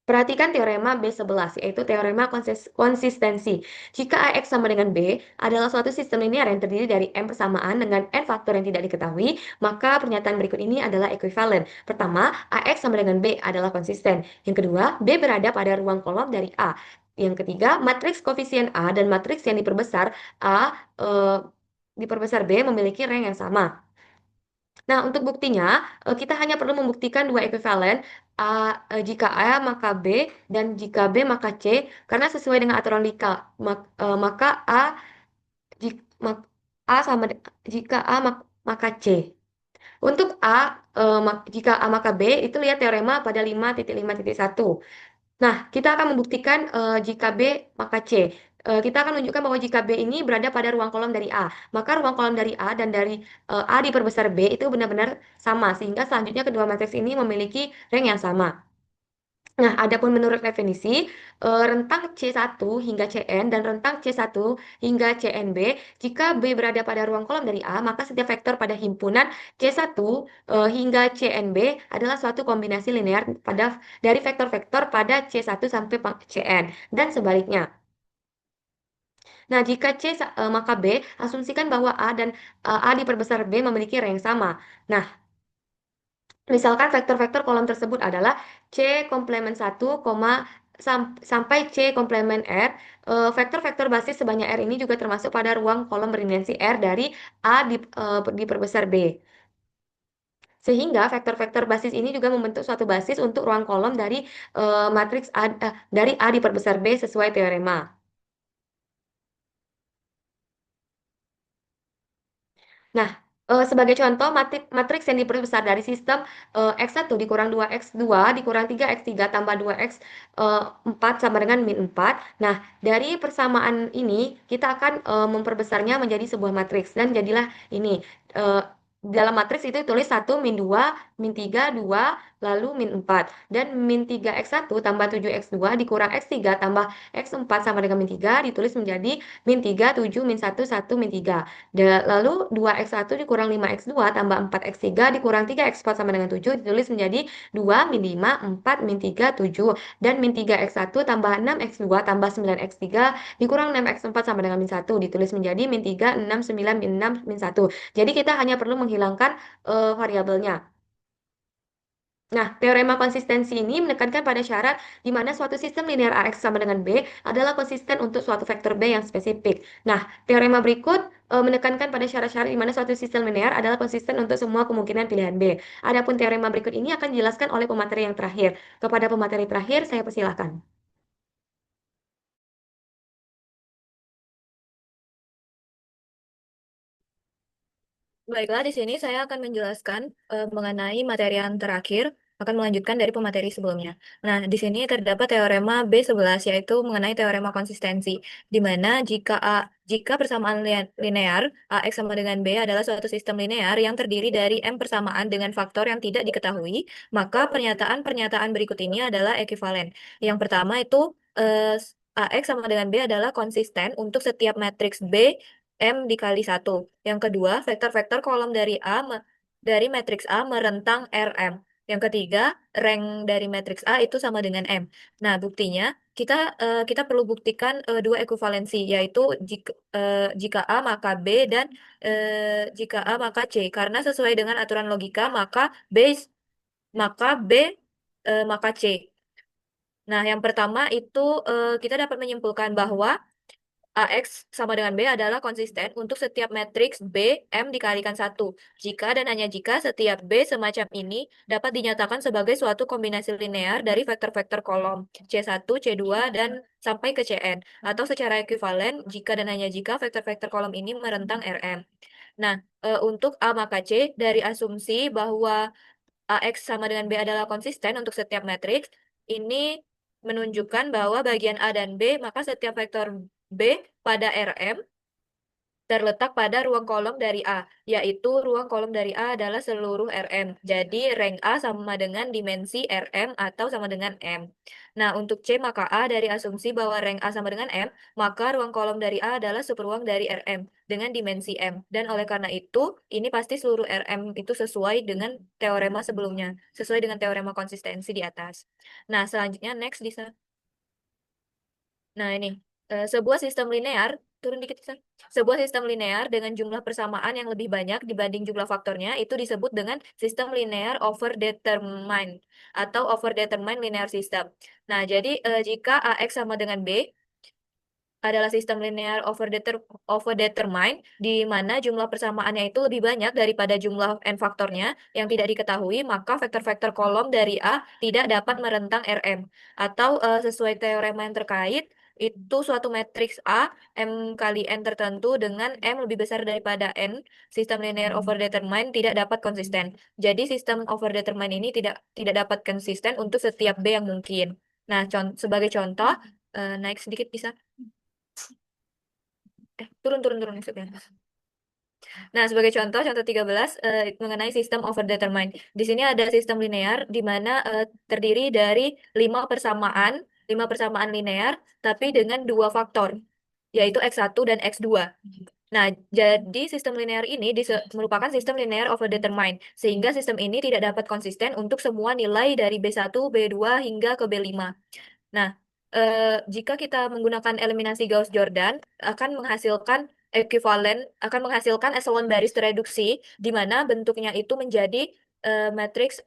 S1: Perhatikan teorema B11, yaitu teorema konsistensi. Jika AX sama dengan B adalah suatu sistem linear yang terdiri dari M persamaan dengan N faktor yang tidak diketahui, maka pernyataan berikut ini adalah ekuivalen. Pertama, AX sama dengan B adalah konsisten. Yang kedua, B berada pada ruang kolom dari A. Yang ketiga, matriks koefisien A dan matriks yang diperbesar diperbesar B memiliki rank yang sama. Nah, untuk buktinya, kita hanya perlu membuktikan dua ekuivalen, jika A maka B, dan jika B maka C, karena sesuai dengan aturan Lika, maka A A sama jika A maka C. Untuk A, jika A maka B, itu lihat teorema pada 5.5.1. Nah, kita akan membuktikan jika B maka C. Kita akan menunjukkan bahwa jika B ini berada pada ruang kolom dari A, maka ruang kolom dari A dan dari A diperbesar B itu benar-benar sama, sehingga selanjutnya kedua matriks ini memiliki rank yang sama. Nah, adapun menurut definisi, rentang C1 hingga Cn dan rentang C1 hingga Cnb, jika B berada pada ruang kolom dari A, maka setiap vektor pada himpunan C1 hingga Cnb adalah suatu kombinasi linear dari vektor-vektor pada C1 sampai Cn, dan sebaliknya. Nah, jika maka B, asumsikan bahwa A dan A diperbesar B memiliki rank sama. Nah, misalkan vektor-vektor kolom tersebut adalah C komplement 1, sampai C komplement R. Vektor-vektor basis sebanyak R ini juga termasuk pada ruang kolom berdimensi R dari A diperbesar B. Sehingga vektor-vektor basis ini juga membentuk suatu basis untuk ruang kolom dari matriks dari A diperbesar B sesuai teorema. Nah, sebagai contoh, matriks yang diperbesar dari sistem X1 dikurang 2X2 dikurang 3X3 tambah 2X4 sama dengan min 4. Nah, dari persamaan ini, kita akan memperbesarnya menjadi sebuah matriks. Dan jadilah ini. Dalam matriks itu tulis 1, min 2, min 3, 2, lalu min 4. Dan min 3X1 tambah 7X2 dikurang X3 tambah X4 sama dengan min 3 ditulis menjadi min 3, 7, min 1, 1, min 3. Lalu 2X1 dikurang 5X2 tambah 4X3 dikurang 3X4 sama dengan 7 ditulis menjadi 2, min 5, 4, min 3, 7. Dan min 3X1 tambah 6X2 tambah 9X3 dikurang 6X4 sama dengan min 1 ditulis menjadi min 3, 6, 9, min 6, min 1. Jadi kita hanya perlu menghilangkan variabelnya. Nah, teorema konsistensi ini menekankan pada syarat di mana suatu sistem linear AX sama dengan B adalah konsisten untuk suatu vektor B yang spesifik. Nah, teorema berikut menekankan pada syarat-syarat di mana suatu sistem linear adalah konsisten untuk semua kemungkinan pilihan B. Adapun teorema berikut ini akan dijelaskan oleh pemateri yang terakhir. Kepada pemateri terakhir, saya persilahkan.
S3: Baiklah, di sini saya akan menjelaskan mengenai materi yang terakhir, akan melanjutkan dari pemateri sebelumnya. Nah, di sini terdapat teorema B11, yaitu mengenai teorema konsistensi, di mana jika persamaan linear AX sama dengan B adalah suatu sistem linear yang terdiri dari M persamaan dengan faktor yang tidak diketahui, maka pernyataan-pernyataan berikut ini adalah ekuivalen. Yang pertama itu AX sama dengan B adalah konsisten untuk setiap matriks B M dikali 1. Yang kedua, vektor-vektor kolom dari matriks A merentang Rm. Yang ketiga, rank dari matriks A itu sama dengan M. Nah, buktinya kita perlu buktikan dua ekuivalensi, yaitu jika A maka B dan jika A maka C. Karena sesuai dengan aturan logika, maka B maka C. Nah, yang pertama itu kita dapat menyimpulkan bahwa AX sama dengan B adalah konsisten untuk setiap matriks B M dikalikan 1. Jika dan hanya jika setiap B semacam ini dapat dinyatakan sebagai suatu kombinasi linear dari vektor-vektor kolom C1, C2, dan sampai ke Cn. Atau secara ekuivalen jika dan hanya jika vektor-vektor kolom ini merentang Rm. Nah, untuk A maka C dari asumsi bahwa AX sama dengan B adalah konsisten untuk setiap matriks, ini menunjukkan bahwa bagian A dan B, maka setiap vektor B pada Rm terletak pada ruang kolom dari A, yaitu ruang kolom dari A adalah seluruh Rm. Jadi rank A sama dengan dimensi Rm atau sama dengan M. Nah, untuk C maka A dari asumsi bahwa rank A sama dengan M, maka ruang kolom dari A adalah superruang dari Rm dengan dimensi M. Dan oleh karena itu, ini pasti seluruh Rm itu sesuai dengan teorema sebelumnya, sesuai dengan teorema konsistensi di atas. Nah, selanjutnya next Disa. Nah, ini sebuah sistem linear, turun dikit Disa. Sebuah sistem linear dengan jumlah persamaan yang lebih banyak dibanding jumlah faktornya itu disebut dengan sistem linear overdetermined atau overdetermined linear system. Nah, jadi jika AX sama dengan B adalah sistem linear overdetermined di mana jumlah persamaannya itu lebih banyak daripada jumlah n faktornya yang tidak diketahui, maka vektor-vektor kolom dari A tidak dapat merentang Rm. Atau sesuai teorema yang terkait, itu suatu matriks A M kali N tertentu dengan M lebih besar daripada N, sistem linear overdetermined tidak dapat konsisten. Jadi sistem overdetermined ini tidak dapat konsisten untuk setiap B yang mungkin. Nah, sebagai contoh, naik sedikit bisa? Turun maksudnya. Nah, sebagai contoh 13 mengenai sistem overdetermined. Di sini ada sistem linear di mana terdiri dari 5 persamaan linear, tapi dengan 2 faktor, yaitu X1 dan X2. Nah, jadi sistem linear ini merupakan sistem linear overdetermined, sehingga sistem ini tidak dapat konsisten untuk semua nilai dari B1, B2, hingga ke B5. Nah, jika kita menggunakan eliminasi Gauss-Jordan, akan menghasilkan eselon baris tereduksi, di mana bentuknya itu menjadi matriks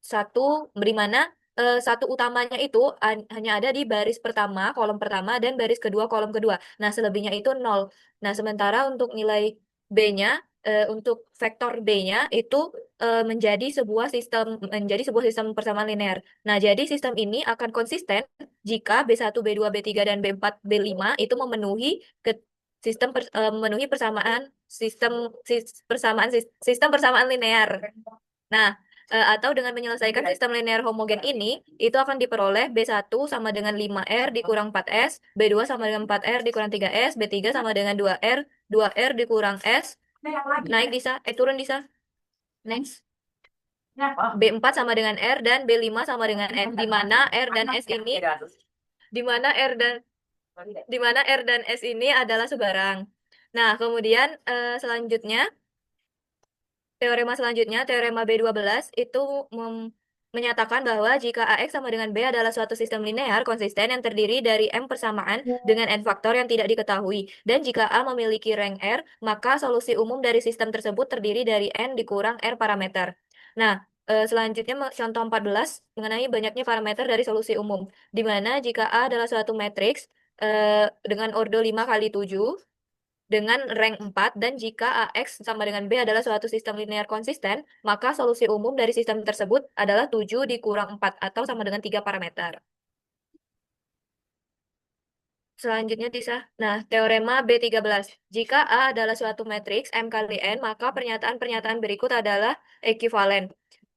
S3: satu, di mana satu utamanya itu hanya ada di baris pertama, kolom pertama, dan baris kedua, kolom kedua. Nah, selebihnya itu nol. Nah, sementara untuk nilai B-nya, untuk vektor B-nya itu menjadi sebuah sistem persamaan linear. Nah, jadi sistem ini akan konsisten jika B1, B2, B3, dan B4, B5 itu memenuhi sistem persamaan linear. Nah, atau dengan menyelesaikan sistem linear homogen ini, itu akan diperoleh B1 sama dengan 5R dikurang 4S, B2 sama dengan 4R dikurang 3S, B3 sama dengan 2R dikurang S, naik bisa, turun bisa. Next. B4 sama dengan R dan B5 sama dengan S, di mana R dan S ini di mana R dan S ini adalah sebarang. Nah, kemudian teorema selanjutnya, teorema B12 itu menyatakan bahwa jika AX sama dengan B adalah suatu sistem linear konsisten yang terdiri dari M persamaan dengan N faktor yang tidak diketahui. Dan jika A memiliki rank R, maka solusi umum dari sistem tersebut terdiri dari N dikurang R parameter. Nah, selanjutnya contoh 14 mengenai banyaknya parameter dari solusi umum. Di mana jika A adalah suatu matriks dengan ordo 5 kali 7, dengan rank 4, dan jika AX sama dengan B adalah suatu sistem linear konsisten, maka solusi umum dari sistem tersebut adalah 7 dikurang 4 atau sama dengan 3 parameter. Selanjutnya, Tisa. Nah, teorema B13. Jika A adalah suatu matriks M kali N, maka pernyataan-pernyataan berikut adalah ekuivalen.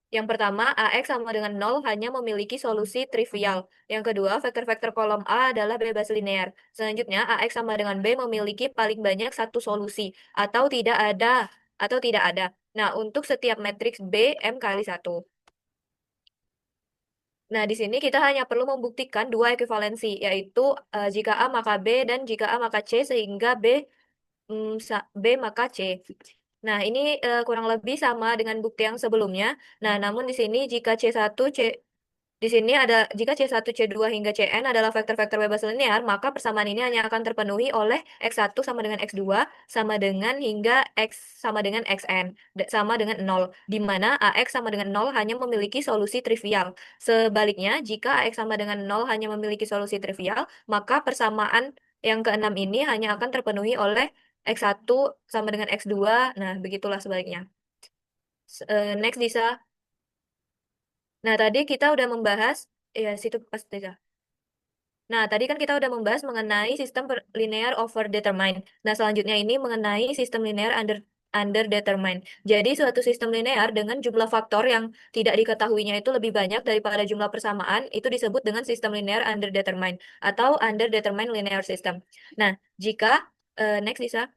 S3: Yang pertama, AX sama dengan 0 hanya memiliki solusi trivial. Yang kedua, vektor-vektor kolom A adalah bebas linear. Selanjutnya, AX sama dengan B memiliki paling banyak satu solusi, atau tidak ada. Nah, untuk setiap matriks B, M kali 1. Nah, di sini kita hanya perlu membuktikan dua ekuivalensi, yaitu jika A maka B dan jika A maka C, sehingga B maka C. Nah, ini kurang lebih sama dengan bukti yang sebelumnya. Nah, namun di sini jika jika C1, C2 hingga Cn adalah vektor-vektor bebas linear, maka persamaan ini hanya akan terpenuhi oleh X1 sama dengan X2 sama dengan hingga X sama dengan Xn sama dengan 0, di mana AX sama dengan 0 hanya memiliki solusi trivial. Sebaliknya, jika AX sama dengan 0 hanya memiliki solusi trivial, maka persamaan yang keenam ini hanya akan terpenuhi oleh X1 sama dengan X2. Nah, begitulah sebaliknya. Next, Disa. Nah, tadi kita udah membahas, ya situ pas Disa. Nah, tadi kan kita udah membahas mengenai sistem linear overdetermined. Nah, selanjutnya ini mengenai sistem linear underdetermined. Jadi, suatu sistem linear dengan jumlah faktor yang tidak diketahuinya itu lebih banyak daripada jumlah persamaan, itu disebut dengan sistem linear underdetermined atau underdetermined linear system. Nah, next Lisa.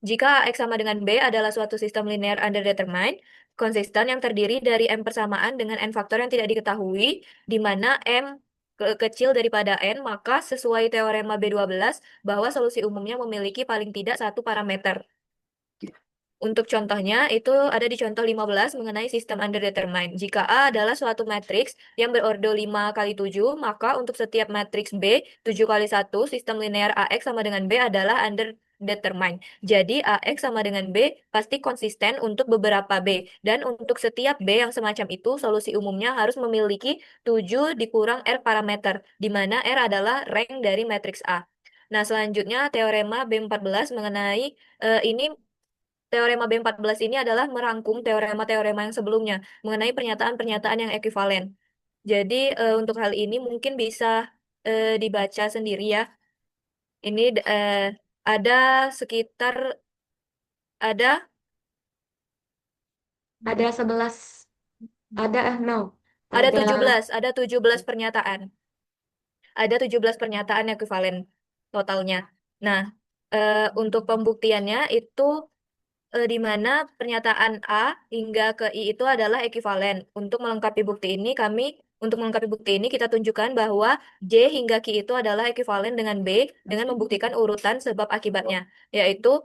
S3: Jika X sama dengan B adalah suatu sistem linear underdetermined, konsisten yang terdiri dari M persamaan dengan N faktor yang tidak diketahui, di mana M kecil daripada N, maka sesuai teorema B12 bahwa solusi umumnya memiliki paling tidak satu parameter. Untuk contohnya, itu ada di contoh 15 mengenai sistem underdetermined. Jika A adalah suatu matriks yang berordo 5 kali 7, maka untuk setiap matriks B, 7 kali 1, sistem linear AX sama dengan B adalah underdetermined. Jadi, AX sama dengan B pasti konsisten untuk beberapa B. Dan untuk setiap B yang semacam itu, solusi umumnya harus memiliki 7 dikurang R parameter, di mana R adalah rank dari matriks A. Nah, selanjutnya teorema B14 mengenai ini teorema B14 ini adalah merangkum teorema-teorema yang sebelumnya mengenai pernyataan-pernyataan yang ekuivalen. Jadi, untuk hal ini mungkin bisa dibaca sendiri ya. Ini ada sekitar ada
S1: Ada 11, no,
S3: ada
S1: ada
S3: 17 pernyataan. Ada 17 pernyataan ekuivalen totalnya. Nah, untuk pembuktiannya itu di mana pernyataan A hingga ke I itu adalah ekuivalen. Untuk melengkapi bukti ini kita tunjukkan bahwa J hingga Q itu adalah ekuivalen dengan B dengan membuktikan urutan sebab akibatnya, yaitu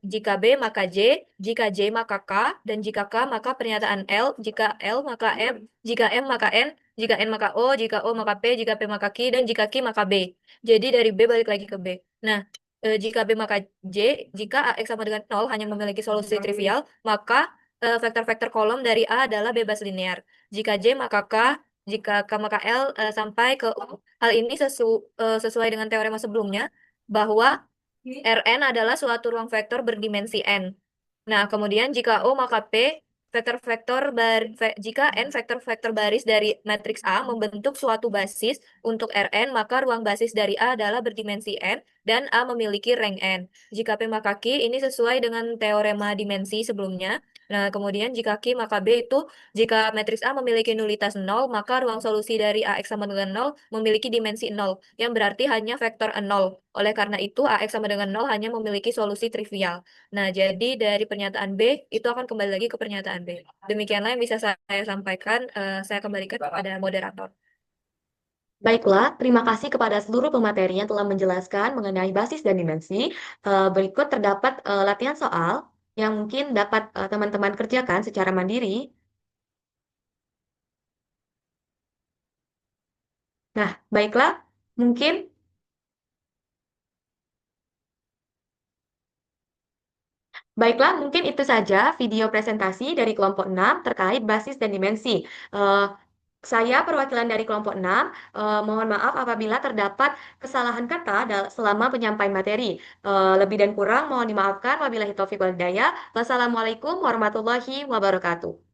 S3: jika B maka J, jika J maka K, dan jika K maka pernyataan L, jika L maka M, jika M maka N, jika N maka O, jika O maka P, jika P maka Q, dan jika Q maka B. Jadi dari B balik lagi ke B. Nah, jika B maka J, jika AX sama dengan 0 hanya memiliki solusi trivial, maka vektor-vektor kolom dari A adalah bebas linear. Jika J maka K, jika K maka L sampai ke U. Hal ini sesuai dengan teorema sebelumnya, bahwa Rn adalah suatu ruang vektor berdimensi n. Nah, kemudian jika O maka P, jika n vektor-vektor baris dari matriks A membentuk suatu basis untuk Rn, maka ruang basis dari A adalah berdimensi n dan A memiliki rank n. Jika P maka Q, ini sesuai dengan teorema dimensi sebelumnya. Nah, kemudian jika Q maka B itu, jika matriks A memiliki nulitas 0, maka ruang solusi dari AX sama dengan 0 memiliki dimensi 0, yang berarti hanya vektor 0. Oleh karena itu, AX sama dengan 0 hanya memiliki solusi trivial. Nah, jadi dari pernyataan B, itu akan kembali lagi ke pernyataan B. Demikianlah yang bisa saya sampaikan. Saya kembalikan kepada moderator.
S1: Baiklah, terima kasih kepada seluruh pemateri yang telah menjelaskan mengenai basis dan dimensi. Berikut terdapat latihan soal yang mungkin dapat teman-teman kerjakan secara mandiri. Nah, baiklah, mungkin mungkin itu saja video presentasi dari kelompok 6 terkait basis dan dimensi. Eh, Saya perwakilan dari kelompok 6, mohon maaf apabila terdapat kesalahan kata selama penyampaian materi. Lebih dan kurang mohon dimaafkan. Wabillahi taufiq wal hidayah. Wassalamualaikum warahmatullahi wabarakatuh.